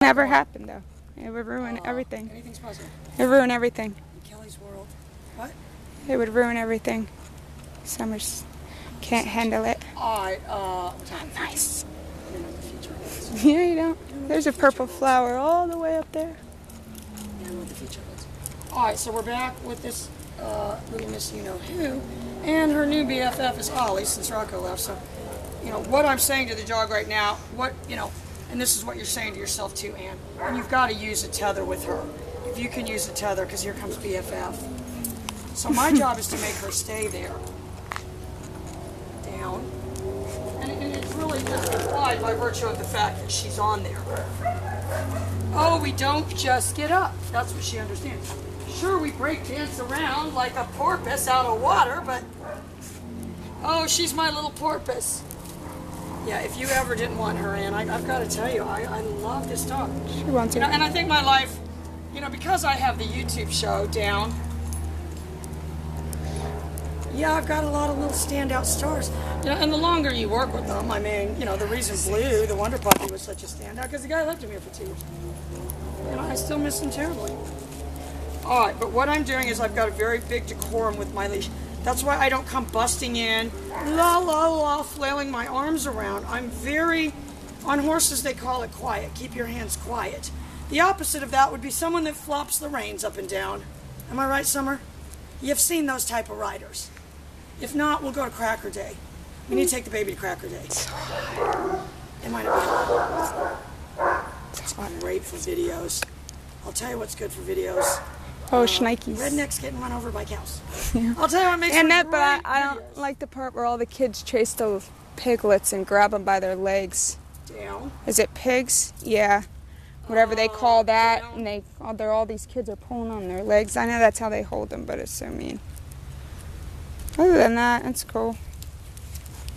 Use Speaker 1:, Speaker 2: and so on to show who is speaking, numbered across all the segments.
Speaker 1: Never happened though. It would ruin everything.
Speaker 2: Anything's possible.
Speaker 1: It would ruin everything.
Speaker 2: In Kelly's world. What?
Speaker 1: It would ruin everything. Summers can't handle it.
Speaker 2: Alright, what time?
Speaker 1: Nice.
Speaker 2: I don't know what the future is.
Speaker 1: Yeah, you don't. There's a purple flower all the way up there.
Speaker 2: I don't know what the future is. Alright, so we're back with this little Miss You-Know-Who. And her new BFF is Ollie, since Rocco left. So, what I'm saying to the dog right now, and this is what you're saying to yourself too, Ann, and you've got to use a tether with her. If you can use a tether, because here comes BFF. So my job is to make her stay there. Down. And it's really just implied by virtue of the fact that she's on there. Oh, we don't just get up. That's what she understands. Sure, we break dance around like a porpoise out of water, but oh, she's my little porpoise. Yeah, if you ever didn't want her in, I've got to tell you, I love this dog.
Speaker 1: She wants it.
Speaker 2: And I think my life, because I have the YouTube show down, yeah, I've got a lot of little standout stars. And the longer you work with them, I mean, the reason Blue, the Wonder Puppy, was such a standout, because the guy left him here for 2 years. I still miss him terribly. All right, but what I'm doing is I've got a very big decorum with my leash. That's why I don't come busting in, la la la, flailing my arms around. I'm very, on horses they call it quiet. Keep your hands quiet. The opposite of that would be someone that flops the reins up and down. Am I right, Summer? You've seen those type of riders. If not, we'll go to Cracker Day. We need to take the baby to Cracker Day. It might not be hard. It's great for videos. I'll tell you what's good for videos.
Speaker 1: Oh, shnikes.
Speaker 2: Rednecks getting run over by cows.
Speaker 1: Yeah.
Speaker 2: I'll tell you what makes
Speaker 1: And
Speaker 2: for
Speaker 1: but I
Speaker 2: videos.
Speaker 1: don't like the part where all the kids chase those piglets and grab them by their legs.
Speaker 2: Down.
Speaker 1: Is it pigs? Yeah. Whatever they call that,
Speaker 2: down.
Speaker 1: and all these kids are pulling on their legs. I know that's how they hold them, but it's so mean. Other than that, it's cool.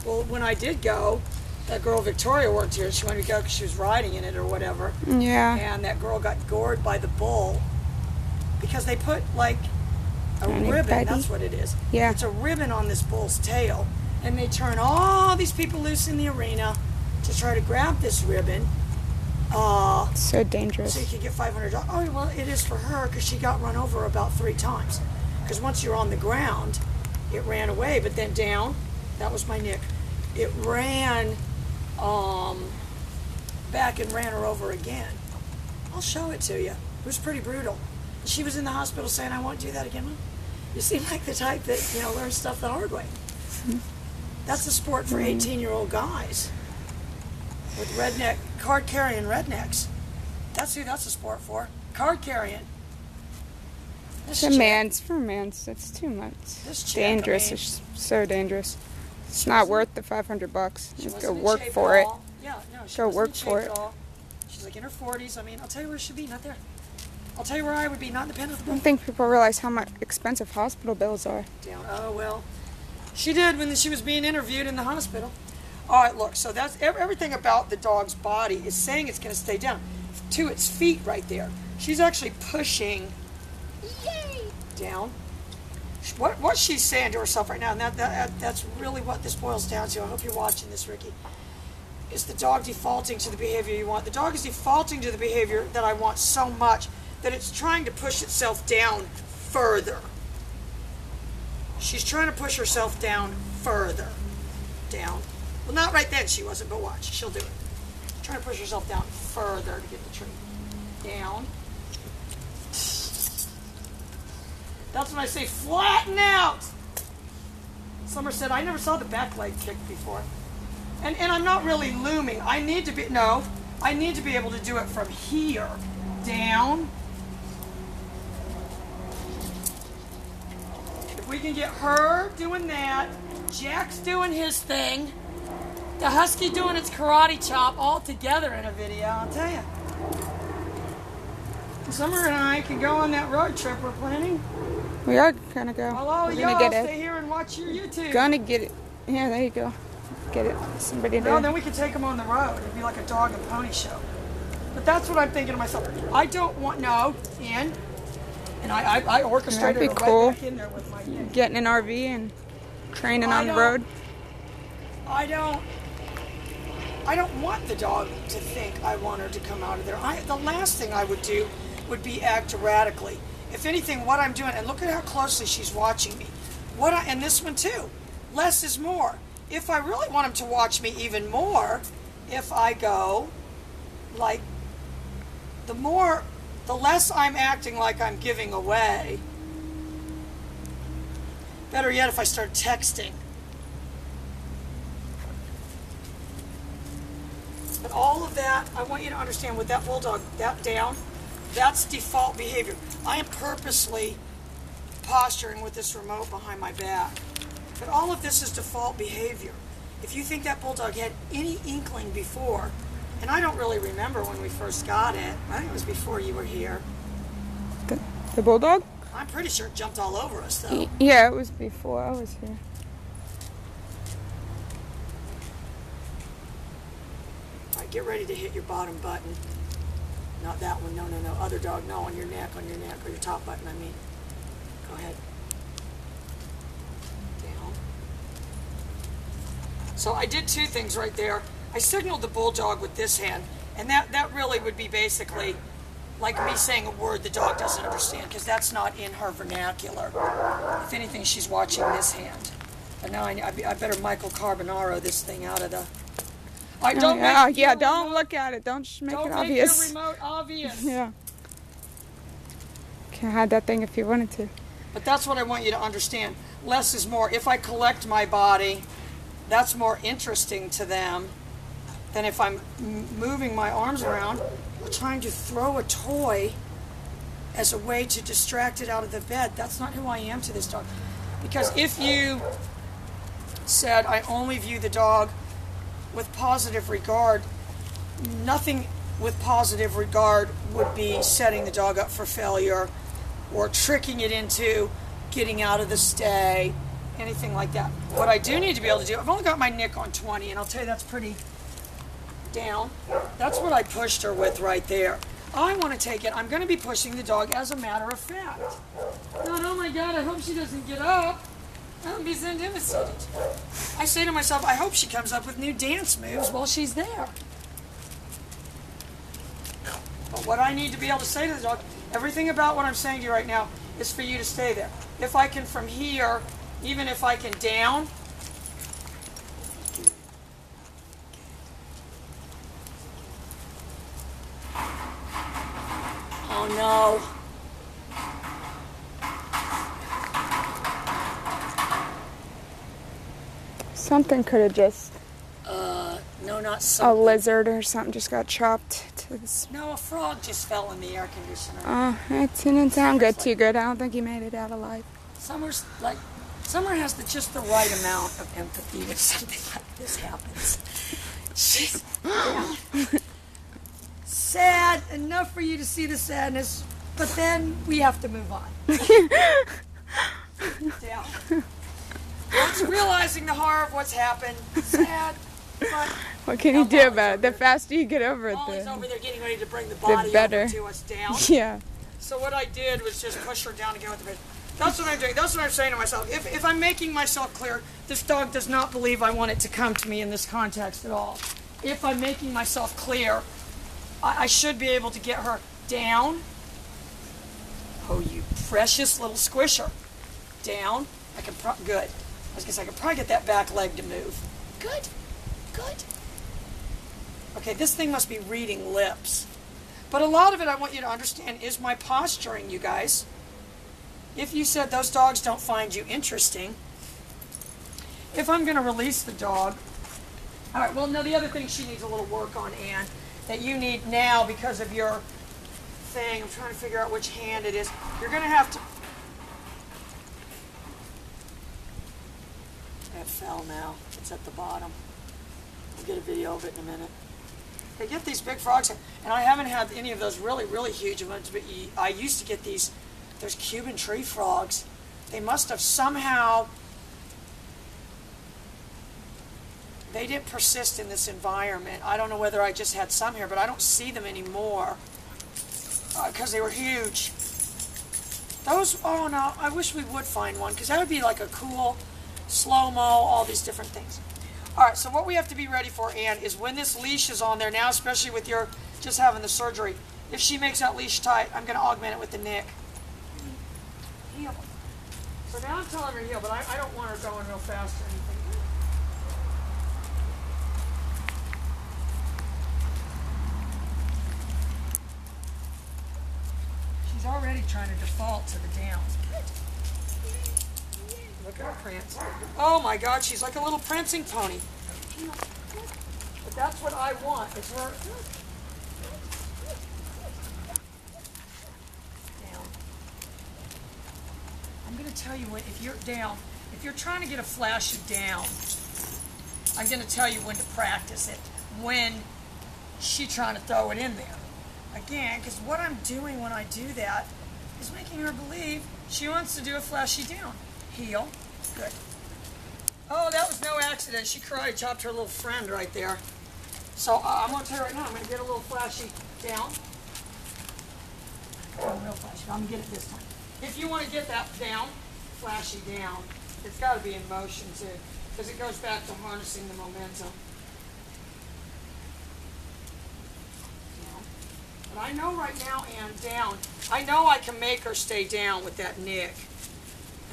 Speaker 2: Well, when I did go, that girl Victoria worked here. She wanted to go because she was riding in it or whatever.
Speaker 1: Yeah.
Speaker 2: And that girl got gored by the bull because they put like a
Speaker 1: Anybody?
Speaker 2: ribbon. That's what it is.
Speaker 1: Yeah.
Speaker 2: It's a ribbon on this bull's tail, and they turn all these people loose in the arena to try to grab this ribbon.
Speaker 1: So dangerous.
Speaker 2: So you could get $500. Oh, well, it is for her because she got run over about 3 times. Because once you're on the ground, it ran away, but then down. That was my Nick. It ran back and ran her over again. I'll show it to you. It was pretty brutal. She was in the hospital saying, I won't do that again. Well, you seem like the type that, learns stuff the hard way. That's a sport for 18-year-old guys with redneck, card-carrying rednecks. That's who that's a sport for. Card-carrying.
Speaker 1: For mans, it's too much.
Speaker 2: This chick,
Speaker 1: Dangerous.
Speaker 2: I mean,
Speaker 1: It's so dangerous. It's not worth the $500.
Speaker 2: She
Speaker 1: Just
Speaker 2: wasn't
Speaker 1: go
Speaker 2: in
Speaker 1: work
Speaker 2: shape
Speaker 1: for
Speaker 2: at
Speaker 1: it.
Speaker 2: all. Yeah, no, she
Speaker 1: Go
Speaker 2: wasn't
Speaker 1: work
Speaker 2: in
Speaker 1: for
Speaker 2: shape
Speaker 1: it.
Speaker 2: at all. She's like in her 40s. I mean, I'll tell you where she should be, not there. I'll tell you where I would be, not in the pen of the
Speaker 1: I
Speaker 2: book.
Speaker 1: don't think people realize how much expensive hospital bills are.
Speaker 2: Down. Oh, well. She did when she was being interviewed in the hospital. All right, look, so that's everything about the dog's body is saying it's going to stay down to its feet right there. She's actually pushing down. What she's saying to herself right now, and that's really what this boils down to. I hope you're watching this, Ricky. Is the dog defaulting to the behavior you want? The dog is defaulting to the behavior that I want so much that it's trying to push itself down further. She's trying to push herself down further. Down. Well, not right then she wasn't, but watch. She'll do it. She's trying to push herself down further to get the treat. Down. That's when I say flatten out. Summer said, I never saw the back leg kick before. And I'm not really looming. I need to be able to do it from here. Down. If we can get her doing that, Jack's doing his thing, the husky doing its karate chop all together in a video, I'll tell you. Summer and I can go on that road trip we're planning.
Speaker 1: We are gonna go.
Speaker 2: Hello,
Speaker 1: We're
Speaker 2: y'all,
Speaker 1: gonna get
Speaker 2: stay here and watch your YouTube.
Speaker 1: Gonna get it. Yeah, there you go. Get it. Somebody
Speaker 2: No,
Speaker 1: to.
Speaker 2: then we can take them on the road. It'd be like a dog and pony show. But that's what I'm thinking to myself. I don't want, and I orchestrated
Speaker 1: That'd be
Speaker 2: it
Speaker 1: cool.
Speaker 2: right back in there with my Nick.
Speaker 1: Getting an RV and training
Speaker 2: I
Speaker 1: on the
Speaker 2: don't-
Speaker 1: road.
Speaker 2: I don't I don't want the dog to think I want her to come out of there. The last thing I would do would be act erratically. If anything, what I'm doing, and look at how closely she's watching me. And this one too, less is more. If I really want him to watch me even more, if I go like, the less I'm acting like I'm giving away. Better yet, if I start texting. But all of that, I want you to understand with that bulldog, that down, that's default behavior. I am purposely posturing with this remote behind my back. But all of this is default behavior. If you think that bulldog had any inkling before, and I don't really remember when we first got it. I think it was before you were here.
Speaker 1: The bulldog?
Speaker 2: I'm pretty sure it jumped all over us, though.
Speaker 1: Yeah, it was before I was here.
Speaker 2: All right, get ready to hit your bottom button. Not that one. No, no, no. Other dog. No, on your neck, or your top button, I mean. Go ahead. Down. So I did two things right there. I signaled the bulldog with this hand, and that really would be basically like me saying a word the dog doesn't understand, because that's not in her vernacular. If anything, she's watching this hand. But now I better Michael Carbonaro this thing out of the...
Speaker 1: Don't look at it. Don't make it obvious.
Speaker 2: Don't make your remote obvious.
Speaker 1: Yeah. Can hide that thing if you wanted to.
Speaker 2: But that's what I want you to understand. Less is more. If I collect my body, that's more interesting to them than if I'm moving my arms around or trying to throw a toy as a way to distract it out of the bed. That's not who I am to this dog. Because if you said, I only view the dog with positive regard, nothing with positive regard would be setting the dog up for failure or tricking it into getting out of the stay, anything like that. What I do need to be able to do, I've only got my nick on 20, and I'll tell you that's pretty down. That's what I pushed her with right there. I want to take it. I'm going to be pushing the dog as a matter of fact. Not, oh my God, I hope she doesn't get up. I'll be devastated. I say to myself, I hope she comes up with new dance moves while she's there. But what I need to be able to say to the dog, everything about what I'm saying to you right now is for you to stay there. If I can from here, even if I can down, oh no.
Speaker 1: Something could have just...
Speaker 2: No, not
Speaker 1: A
Speaker 2: something.
Speaker 1: lizard or something just got chopped to this.
Speaker 2: No, a frog just fell in the air conditioner.
Speaker 1: It didn't sound good, too good. I don't think he made it out alive.
Speaker 2: Summer has just the right amount of empathy when something like this happens. She's sad, enough for you to see the sadness, but then we have to move on. Down. Once realizing the horror of what's happened, sad, but
Speaker 1: What can you do about it? The faster you get over it,
Speaker 2: Molly's
Speaker 1: the
Speaker 2: over there getting ready to bring the body
Speaker 1: better.
Speaker 2: over to us down.
Speaker 1: Yeah.
Speaker 2: So what I did was just push her down again with the bed. That's what I'm doing. That's what I'm saying to myself. If I'm making myself clear, this dog does not believe I want it to come to me in this context at all. If I'm making myself clear, I should be able to get her down. Oh, you precious little squisher. Down. Good. I was going to say, I could probably get that back leg to move. Good. Good. Okay, this thing must be reading lips. But a lot of it, I want you to understand, is my posturing, you guys. If you said those dogs don't find you interesting, if I'm going to release the dog, all right, well, no, the other thing she needs a little work on, Anne, that you need now because of your thing, I'm trying to figure out which hand it is, you're going to have to... It fell now. It's at the bottom. We'll get a video of it in a minute. They get these big frogs, and I haven't had any of those really, really huge ones, but I used to get those Cuban tree frogs. They must have somehow, they didn't persist in this environment. I don't know whether I just had some here, but I don't see them anymore because they were huge. Those, oh no, I wish we would find one, because that would be like a cool slow-mo, all these different things. All right, so what we have to be ready for, Ann, is when this leash is on there now, especially with your just having the surgery, if she makes that leash tight, I'm going to augment it with the nick. Heel. So now I'm telling her heel, but I don't want her going real fast or anything. She's already trying to default to the downs. Look at her prance. Oh my God, she's like a little prancing pony. But that's what I want, is her down. I'm going to tell you what, if you're down, if you're trying to get a flash of down, I'm going to tell you when to practice it, when she's trying to throw it in there. Again, because what I'm doing when I do that is making her believe she wants to do a flashy down. Heel. Good. Oh, that was no accident. She karate chopped her little friend right there. So I'm going to tell you right now, I'm going to get a little flashy down. Oh, real flashy. I'm going to get it this time. If you want to get that down, flashy down, it's got to be in motion too, because it goes back to harnessing the momentum. But I know right now, Ann, down. I know I can make her stay down with that nick.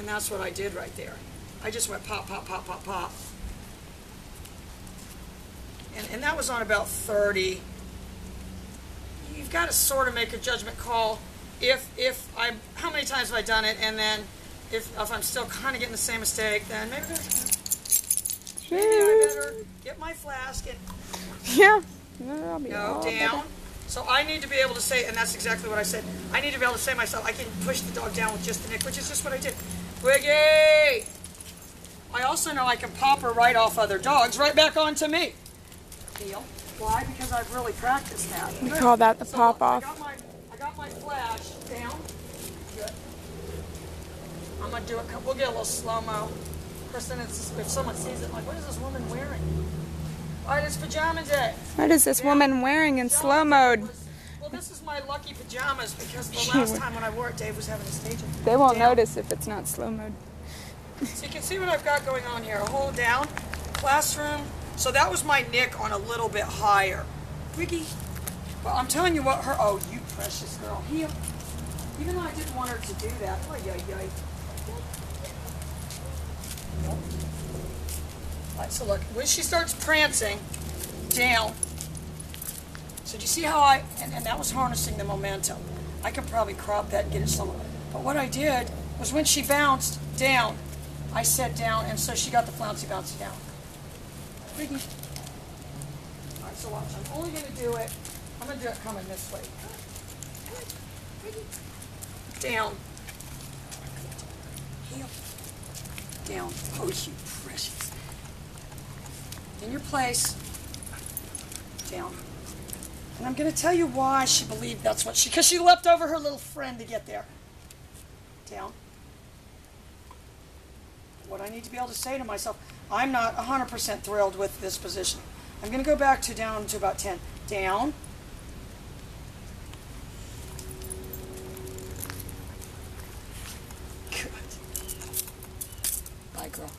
Speaker 2: And that's what I did right there. I just went pop, pop, pop, pop, pop. And that was on about 30. You've got to sort of make a judgment call. How many times have I done it? And then if I'm still kind of getting the same mistake, then maybe I better get my flask and
Speaker 1: Yeah. No,
Speaker 2: down. So I need to be able to say, and that's exactly what I said, I need to be able to say to myself, I can push the dog down with just the nick, which is just what I did. Wiggy! I also know I can pop her right off other dogs, right back onto me. Heel. Why? Because I've really practiced that.
Speaker 1: We call that the pop off.
Speaker 2: I got my flash down. Good. I'm going to do it. We'll get a little slow-mo. Of course, then if someone sees it, like, what is this woman wearing? All right, it's pajama day.
Speaker 1: What is this woman wearing in slow mode?
Speaker 2: Well, this is my lucky pajamas because the last time when I wore it, Dave was having a staging.
Speaker 1: They won't notice if it's not slow mode.
Speaker 2: So you can see what I've got going on here. Hold down, classroom. So that was my nick on a little bit higher. Wiggy. Well, I'm telling you what, oh, you precious girl. Heel. Even though I didn't want her to do that. Oh, yay, yay. All right, so look, when she starts prancing, down. So do you see how and that was harnessing the momentum. I could probably crop that and get it somewhere. But what I did was when she bounced down, I set down, and so she got the flouncy bouncy down. Wiggy. All right, so watch. I'm only going to do it, I'm going to do it coming this way. Down. Heel. Down. Oh, you precious. In your place. Down. And I'm going to tell you why she believed that's what because she leapt over her little friend to get there. Down. What I need to be able to say to myself, I'm not 100% thrilled with this position. I'm going to go back to down to about 10. Down. Good. Bye, girl.